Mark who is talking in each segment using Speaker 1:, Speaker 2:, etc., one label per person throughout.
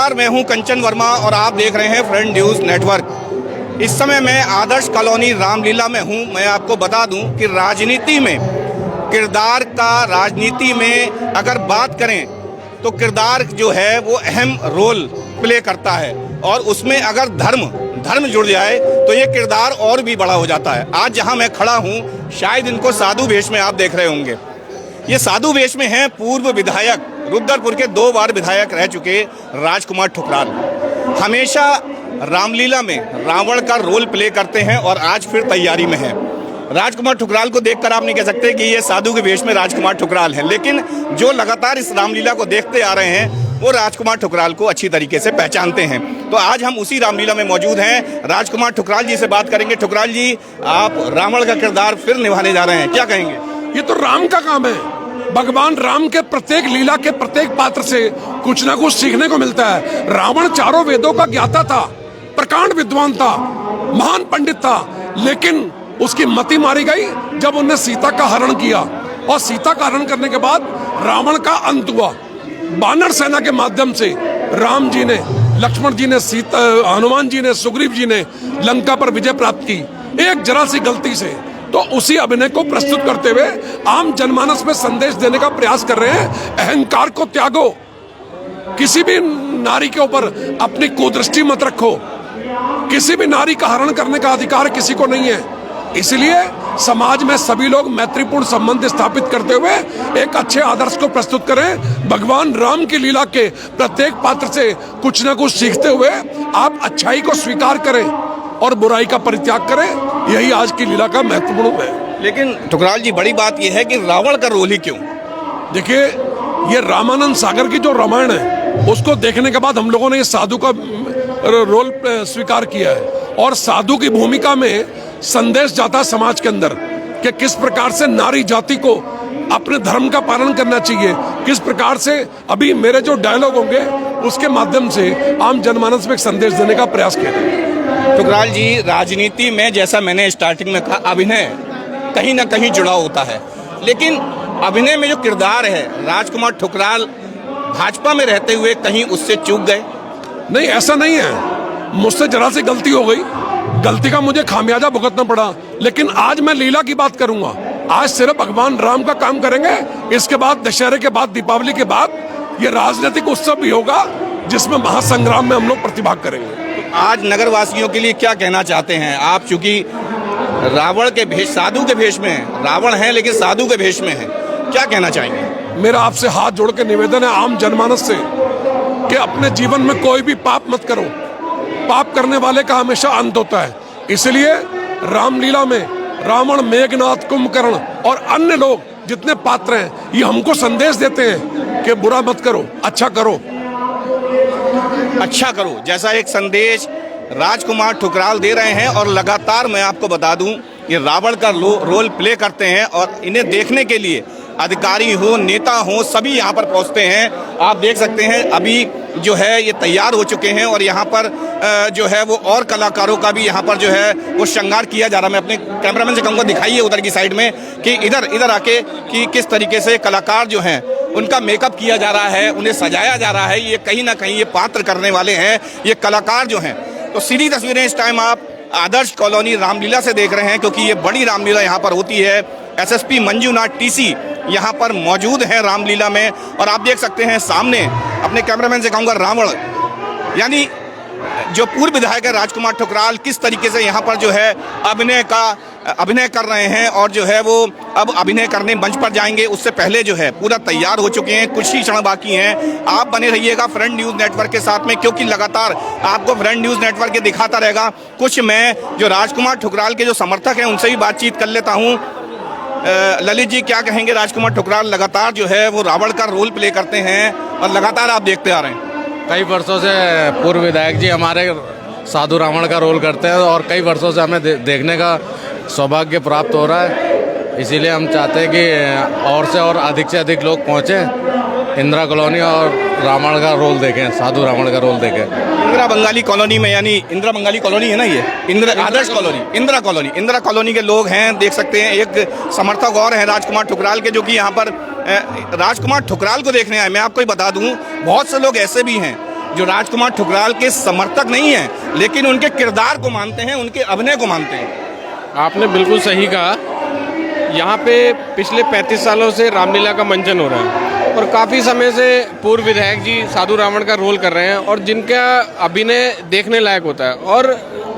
Speaker 1: नमस्कार, मैं हूं कंचन वर्मा और आप देख रहे हैं फ्रंट न्यूज़ नेटवर्क। इस समय मैं आदर्श कॉलोनी रामलीला में हूं। मैं आपको बता दूं कि राजनीति में किरदार का, राजनीति में अगर बात करें तो किरदार जो है वो अहम रोल प्ले करता है, और उसमें अगर धर्म जुड़ जाए तो ये किरदार और भी बड़ा हो जाता है। आज जहां मैं खड़ा हूं, शायद इनको साधु वेश में आप देख रहे होंगे। ये साधु वेश में हैं पूर्व विधायक, रुद्रपुर के 2 बार विधायक रह चुके राजकुमार ठुकराल। हमेशा रामलीला में रावण का रोल प्ले करते हैं और आज फिर तैयारी में है। राजकुमार ठुकराल को देखकर आप नहीं कह सकते कि ये साधु के वेश में राजकुमार ठुकराल हैं, लेकिन जो लगातार इस रामलीला को देखते आ रहे हैं वो राजकुमार ठुकराल को अच्छी तरीके से पहचानते हैं। तो आज हम उसी रामलीला में मौजूद हैं। राजकुमार ठुकराल जी से बात करेंगे। ठुकराल जी, आप रावण का किरदार फिर निभाने जा रहे हैं, क्या कहेंगे?
Speaker 2: ये तो राम का काम है। भगवान राम के प्रत्येक लीला के प्रत्येक पात्र से कुछ ना कुछ सीखने को मिलता है। रावण चारों वेदों का ज्ञाता था, प्रकांड विद्वान था, महान पंडित था, लेकिन उसकी मति मारी गई जब उन्होंने सीता का हरण किया। और सीता का हरण करने के बाद रावण का अंत हुआ। बानर सेना के माध्यम से राम जी ने, लक्ष्मण जी ने, सीता, हनुमान जी ने, सुग्रीव जी ने लंका पर विजय प्राप्त की, एक जरा सी गलती से। तो उसी अभिनय को प्रस्तुत करते हुए आम जनमानस में संदेश देने का प्रयास कर रहे हैं। अहंकार को त्यागो, किसी भी नारी के ऊपर अपनी कुदृष्टि मत रखो, किसी भी नारी का हरण करने का अधिकार किसी को नहीं है। इसलिए समाज में सभी लोग मैत्रीपूर्ण संबंध स्थापित करते हुए एक अच्छे आदर्श को प्रस्तुत करें। भगवान राम की लीला के प्रत्येक पात्र से कुछ न कुछ सीखते हुए आप अच्छाई को स्वीकार करें और बुराई का परित्याग करें। यही आज की लीला का महत्वपूर्ण है।
Speaker 1: लेकिन ठुकराल जी, बड़ी बात यह है कि रावण का रोल ही क्यों?
Speaker 2: देखिए, ये रामानंद सागर की जो रामायण है उसको देखने के बाद हम लोगों ने ये साधु का रोल स्वीकार किया है, और साधु की भूमिका में संदेश जाता समाज के अंदर कि किस प्रकार से नारी जाति को अपने धर्म का पालन करना चाहिए, किस प्रकार से अभी मेरे जो डायलॉग होंगे उसके माध्यम से आम जनमानस में एक संदेश देने का प्रयास किया।
Speaker 1: ठुकराल जी, राजनीति में जैसा मैंने स्टार्टिंग में कहा, अभिनय कहीं ना कहीं जुड़ा होता है, लेकिन अभिनय में जो किरदार है, राजकुमार ठुकराल भाजपा में रहते हुए कहीं उससे चूक गए?
Speaker 2: नहीं, ऐसा नहीं है। मुझसे जरा सी गलती हो गई, गलती का मुझे खामियाजा भुगतना पड़ा, लेकिन आज मैं लीला की बात करूंगा। आज सिर्फ भगवान राम का काम करेंगे। इसके बाद दशहरे के बाद, दीपावली के बाद ये राजनीतिक उत्सव भी होगा जिसमें महासंग्राम में हम लोग प्रतिभाग करेंगे।
Speaker 1: आज नगर वासियों के लिए क्या कहना चाहते हैं आप? चूंकि रावण के भेष, साधु के भेष में है, रावण है लेकिन साधु के भेष में है, क्या कहना चाहेंगे?
Speaker 2: मेरा आपसे हाथ जोड़ के निवेदन है आम जनमानस से कि अपने जीवन में कोई भी पाप मत करो। पाप करने वाले का हमेशा अंत होता है। इसलिए रामलीला में रावण, मेघनाथ, कुंभकर्ण और अन्य लोग जितने पात्र हैं, ये हमको संदेश देते हैं कि बुरा मत करो, अच्छा करो।
Speaker 1: अच्छा करो जैसा एक संदेश राजकुमार ठुकराल दे रहे हैं। और लगातार मैं आपको बता दूं, ये रावण का रोल प्ले करते हैं, और इन्हें देखने के लिए अधिकारी हो, नेता हो, सभी यहाँ पर पहुँचते हैं। आप देख सकते हैं अभी जो है ये तैयार हो चुके हैं, और यहाँ पर जो है वो और कलाकारों का भी यहाँ पर जो है वो श्रृंगार किया जा रहा है। मैं अपने कैमरामैन से कहूँगा दिखाइए उधर की साइड में कि इधर आके कि किस तरीके से कलाकार जो हैं उनका मेकअप किया जा रहा है, उन्हें सजाया जा रहा है। ये कहीं ना कहीं ये पात्र करने वाले हैं, ये कलाकार जो हैं। तो सीधी तस्वीरें इस टाइम आप आदर्श कॉलोनी रामलीला से देख रहे हैं, क्योंकि ये बड़ी रामलीला यहाँ पर होती है। एसएसपी मंजूनाथ टीसी यहाँ पर मौजूद हैं रामलीला में, और आप देख सकते हैं सामने, अपने कैमरामैन से कहूँगा, रावण यानी जो पूर्व विधायक है राजकुमार ठुकराल किस तरीके से यहाँ पर जो है अभिनय कर रहे हैं, और जो है वो अब अभिनय करने मंच पर जाएंगे। उससे पहले जो है पूरा तैयार हो चुके हैं, कुछ ही क्षण बाकी हैं। आप बने रहिएगा फ्रंट न्यूज़ नेटवर्क के साथ में, क्योंकि लगातार आपको फ्रंट न्यूज़ नेटवर्क के दिखाता रहेगा। कुछ मैं जो राजकुमार ठुकराल के जो समर्थक हैं उनसे भी बातचीत कर लेता हूँ। ललित जी, क्या कहेंगे? राजकुमार ठुकराल लगातार जो है वो रावण का रोल प्ले करते हैं और लगातार आप देखते आ रहे हैं।
Speaker 3: कई वर्षों से पूर्व विधायक जी हमारे साधु रावण का रोल करते हैं, और कई वर्षों से हमें देखने का सौभाग्य प्राप्त हो रहा है। इसीलिए हम चाहते हैं कि और से अधिक लोग पहुँचें, इंदिरा कॉलोनी और रावण का रोल देखें, साधु रावण का रोल देखें।
Speaker 1: इंदिरा बंगाली कॉलोनी में, यानी इंदिरा बंगाली कॉलोनी है ना, ये आदर्श कॉलोनी, इंदिरा कॉलोनी के लोग हैं, देख सकते हैं। एक समर्थक और हैं राजकुमार ठुकराल के, जो कि यहाँ पर राजकुमार ठुकराल को देखने आए। मैं आपको ही बता दूं, बहुत से लोग ऐसे भी हैं जो राजकुमार ठुकराल के समर्थक नहीं हैं, लेकिन उनके किरदार को मानते हैं, उनके अभिनय को मानते हैं।
Speaker 4: आपने बिल्कुल सही कहा। यहाँ पे पिछले 35 सालों से रामलीला का मंचन हो रहा है और काफ़ी समय से पूर्व विधायक जी साधु रावण का रोल कर रहे हैं और जिनका अभिनय देखने लायक होता है। और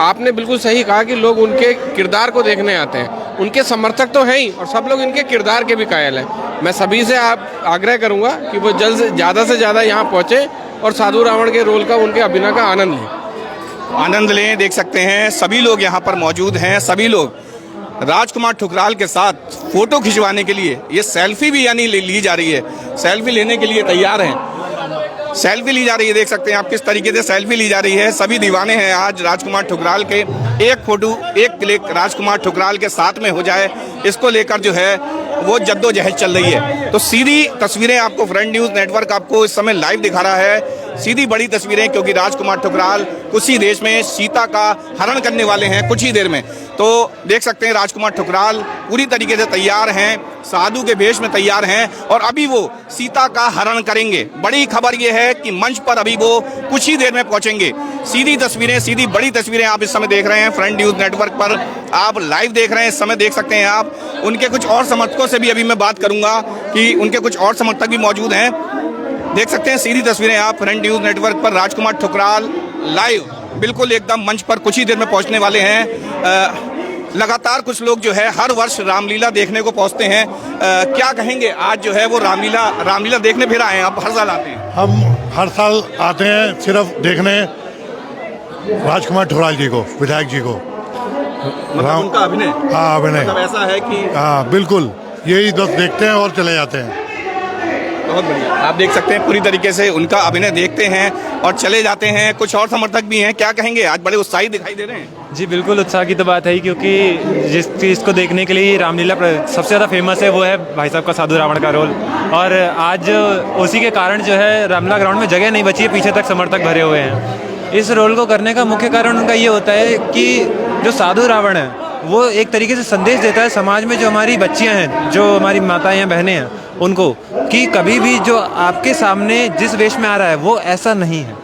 Speaker 4: आपने बिल्कुल सही कहा कि लोग उनके किरदार को देखने आते हैं। उनके समर्थक तो हैं ही और सब लोग इनके किरदार के भी कायल हैं। मैं सभी से आप आग्रह करूँगा कि वो जल्द से ज़्यादा यहाँ पहुँचे और साधु रावण के रोल का, उनके अभिनय का आनंद लें।
Speaker 1: देख सकते हैं सभी लोग यहाँ पर मौजूद हैं। सभी लोग राजकुमार ठुकराल के साथ फोटो खिंचवाने के लिए, ये सेल्फी भी यानी ली जा रही है, सेल्फी लेने के लिए तैयार हैं। सेल्फी ली जा रही है, देख सकते हैं आप किस तरीके से सेल्फी ली जा रही है। सभी दीवाने हैं आज राजकुमार ठुकराल के। एक फोटो, एक क्लिक राजकुमार ठुकराल के साथ में हो जाए, इसको लेकर जो है वो जद्दोजहद चल रही है। तो सीधी तस्वीरें आपको फ्रंट न्यूज़ नेटवर्क आपको इस समय लाइव दिखा रहा है, सीधी बड़ी तस्वीरें, क्योंकि राजकुमार ठुकराल कुछ ही देश में सीता का हरण करने वाले हैं, कुछ ही देर में। तो देख सकते हैं राजकुमार ठुकराल पूरी तरीके से तैयार हैं, साधु के वेश में तैयार हैं और अभी वो सीता का हरण करेंगे। बड़ी खबर ये है कि मंच पर अभी वो कुछ ही देर में पहुंचेंगे। सीधी तस्वीरें, सीधी बड़ी तस्वीरें आप इस समय देख रहे हैं फ्रंट न्यूज़ नेटवर्क पर, आप लाइव देख रहे हैं इस समय। देख सकते हैं आप उनके कुछ और समर्थकों से भी अभी मैं बात करूंगा कि उनके कुछ और समर्थक भी मौजूद हैं। देख सकते हैं सीधी तस्वीरें आप फ्रंट न्यूज़ नेटवर्क पर। राजकुमार ठुकराल लाइव बिल्कुल एकदम मंच पर कुछ ही देर में पहुंचने वाले हैं। लगातार कुछ लोग जो है हर वर्ष रामलीला देखने को पहुंचते हैं। क्या कहेंगे, आज जो है वो रामलीला देखने फिर आए हैं? आप हर साल आते हैं?
Speaker 5: हम हर साल आते हैं सिर्फ देखने राजकुमार ठुकराल जी को, विधायक जी को।
Speaker 1: मतलब उनका अभिनय?
Speaker 5: हाँ, अभिनय।
Speaker 1: मतलब ऐसा है कि
Speaker 5: हाँ बिल्कुल, यही बस देखते हैं और चले जाते हैं।
Speaker 1: बहुत बढ़िया। आप देख सकते हैं पूरी तरीके से उनका अभिनय देखते हैं और चले जाते हैं। कुछ और समर्थक भी हैं, क्या कहेंगे? आज बड़े उत्साहित दिखाई दे रहे हैं।
Speaker 6: जी बिल्कुल, उत्साह की तो बात है ही, क्योंकि जिस चीज़ को देखने के लिए रामलीला सबसे ज़्यादा फेमस है वो है भाई साहब का साधु रावण का रोल। और आज उसी के कारण जो है रामलीला ग्राउंड में जगह नहीं बची है, पीछे तक समर्थक भरे हुए हैं। इस रोल को करने का मुख्य कारण उनका ये होता है कि जो साधु रावण है वो एक तरीके से संदेश देता है समाज में, जो हमारी बच्चियां हैं, जो हमारी माताएं हैं, बहनें हैं, उनको, कि कभी भी जो आपके सामने जिस वेश में आ रहा है वो ऐसा नहीं है।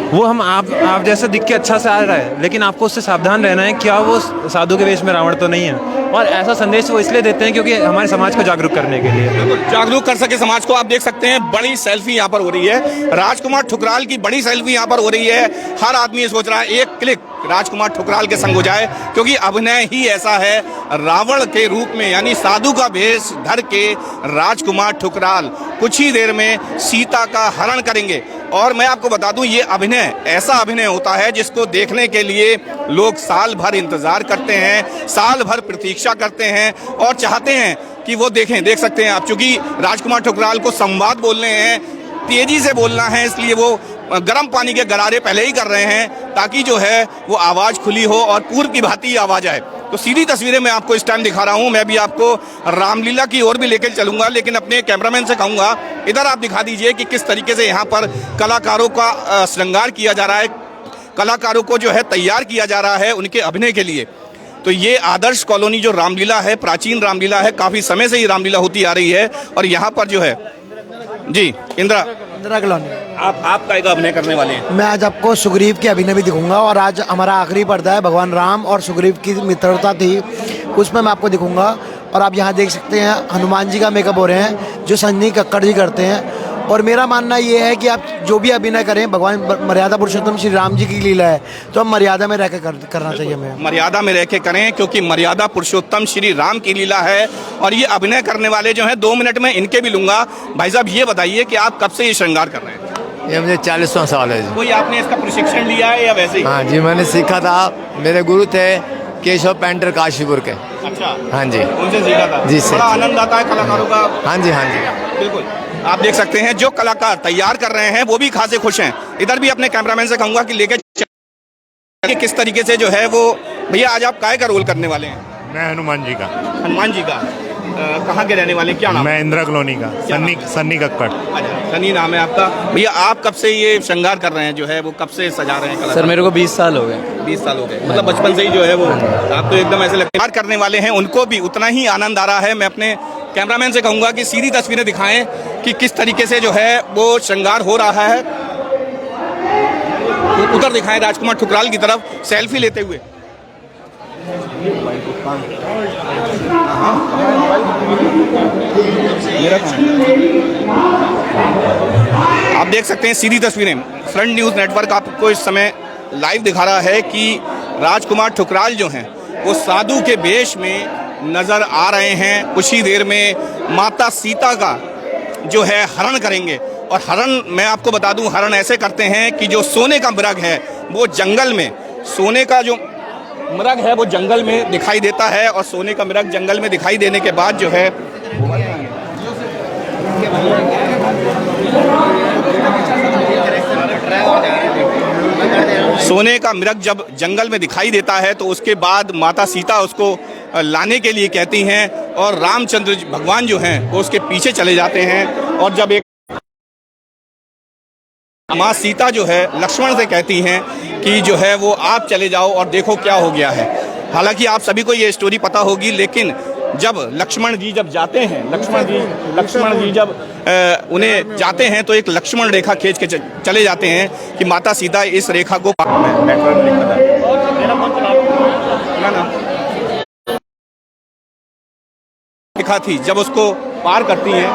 Speaker 6: वो हम आप जैसा दिख के अच्छा से आ रहा है, लेकिन आपको उससे सावधान रहना है, क्या वो साधु के वेश में रावण तो नहीं है। और ऐसा संदेश वो इसलिए देते हैं क्योंकि हमारे समाज को जागरूक करने के लिए,
Speaker 1: जागरूक कर सके समाज को। आप देख सकते हैं बड़ी सेल्फी यहाँ पर हो रही है, राजकुमार ठुकराल की बड़ी सेल्फी यहाँ पर हो रही है। हर आदमी ये सोच रहा है एक क्लिक राजकुमार ठुकराल के संग हो जाए, क्योंकि अभिनय ही ऐसा है। रावण के रूप में यानी साधु का भेष धर के राजकुमार ठुकराल कुछ ही देर में सीता का हरण करेंगे। और मैं आपको बता दूं, ये अभिनय ऐसा अभिनय होता है जिसको देखने के लिए लोग साल भर इंतजार करते हैं, साल भर प्रतीक्षा करते हैं और चाहते हैं कि वो देखें। देख सकते हैं आप, चूंकि राजकुमार ठुकराल को संवाद बोलने हैं, तेजी से बोलना है, इसलिए वो गर्म पानी के गरारे पहले ही कर रहे हैं ताकि जो है वो आवाज़ खुली हो और पूर्व की भांति आवाज़ आए। तो सीधी तस्वीरें मैं आपको इस टाइम दिखा रहा हूं। मैं भी आपको रामलीला की ओर भी लेकर चलूंगा, लेकिन अपने कैमरामैन से कहूंगा इधर आप दिखा दीजिए कि किस तरीके से यहाँ पर कलाकारों का श्रृंगार किया जा रहा है, कलाकारों को जो है तैयार किया जा रहा है उनके अभिनय के लिए। तो ये आदर्श कॉलोनी जो रामलीला है, प्राचीन रामलीला है, काफ़ी समय से ये रामलीला होती आ रही है। और यहाँ पर जो है जी इंदिरा
Speaker 7: कॉलोनी,
Speaker 1: आप काय का अभिनय करने वाले हैं?
Speaker 7: मैं आज आपको सुग्रीव के अभिनय भी दिखाऊंगा और आज हमारा आखिरी पर्दा है, भगवान राम और सुग्रीव की मित्रता थी, उसमें मैं आपको दिखाऊंगा। और आप यहाँ देख सकते हैं हनुमान जी का मेकअप हो रहे हैं जो संजय कक्कड़ जी करते हैं। और मेरा मानना ये है कि आप जो भी अभिनय करें, भगवान मर्यादा पुरुषोत्तम श्री राम जी की लीला है, तो हम मर्यादा में रह के करना चाहिए हमें।
Speaker 1: मर्यादा में रह के करें, क्योंकि मर्यादा पुरुषोत्तम श्री राम की लीला है। और ये अभिनय करने वाले जो हैं 2 मिनट में इनके भी लूंगा। भाई साहब ये बताइए कि आप कब से ये श्रृंगार कर रहे हैं?
Speaker 8: ये मुझे 40वां साल है जी।
Speaker 1: कोई आपने इसका प्रशिक्षण लिया है या वैसे ही?
Speaker 8: हाँ जी, मैंने सीखा था, मेरे गुरु थे केशव पेंटर काशीपुर के।
Speaker 1: अच्छा,
Speaker 8: हाँ जी,
Speaker 1: उनसे सीखा था।
Speaker 8: जी,
Speaker 1: बड़ा आनंद आता है कलाकारों का।
Speaker 8: हाँ जी, हाँ जी,
Speaker 1: बिल्कुल। आप देख सकते हैं जो कलाकार तैयार कर रहे हैं वो भी खासे खुश हैं। इधर भी अपने कैमरामैन से कहूंगा कि लेके किस तरीके से जो है वो। भैया आज आप काय का रोल करने वाले हैं?
Speaker 5: मैं हनुमान जी का।
Speaker 1: हनुमान जी का। कहाँ के रहने वाले, क्या नाम?
Speaker 5: मैं इंदिरा कॉलोनी का, सन्नी कक्कड़।
Speaker 1: अच्छा, सनी नाम है आपका। भैया आप कब से ये श्रृंगार कर रहे हैं, जो है वो कब से सजा रहे हैं?
Speaker 6: सर मेरे को 20 साल हो गए।
Speaker 1: 20 साल हो गए, मतलब बचपन से ही जो है वो आप तो एकदम ऐसे लगते करने वाले हैं। उनको भी उतना ही आनंद आ रहा है। मैं अपने कैमरामैन से कहूँगा कि सीधी तस्वीरें दिखाएं कि किस तरीके से जो है वो श्रृंगार हो रहा है। उधर दिखाएं राजकुमार ठुकराल की तरफ सेल्फी लेते हुए। आप देख सकते हैं सीधी तस्वीरें, फ्रंट न्यूज़ नेटवर्क आपको इस समय लाइव दिखा रहा है कि राजकुमार ठुकराल जो हैं वो साधु के वेश में नजर आ रहे हैं। कुछ ही देर में माता सीता का जो है हरण करेंगे, और हरण मैं आपको बता दूं, हरण ऐसे करते हैं कि जो सोने का मृग है वो जंगल में, सोने का जो मृग है वो जंगल में दिखाई देता है, और सोने का मृग जंगल में दिखाई देने के बाद जो है सोने का मृग जब जंगल में दिखाई देता है तो उसके बाद माता सीता उसको लाने के लिए कहती हैं, और रामचंद्र भगवान जो हैं वो उसके पीछे चले जाते हैं। और जब एक माँ सीता जो है लक्ष्मण से कहती हैं कि जो है वो आप चले जाओ और देखो क्या हो गया है। हालांकि आप सभी को ये स्टोरी पता होगी, लेकिन जब लक्ष्मण जी जब जाते हैं, लक्ष्मण जी जब उन्हें जाते हैं तो एक लक्ष्मण रेखा खींच के चले जाते हैं कि माता सीता इस रेखा को रेखा थी, जब उसको पार करती हैं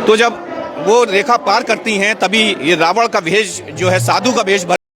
Speaker 1: तो जब वो रेखा पार करती हैं तभी ये रावण का भेष जो है साधु का भेष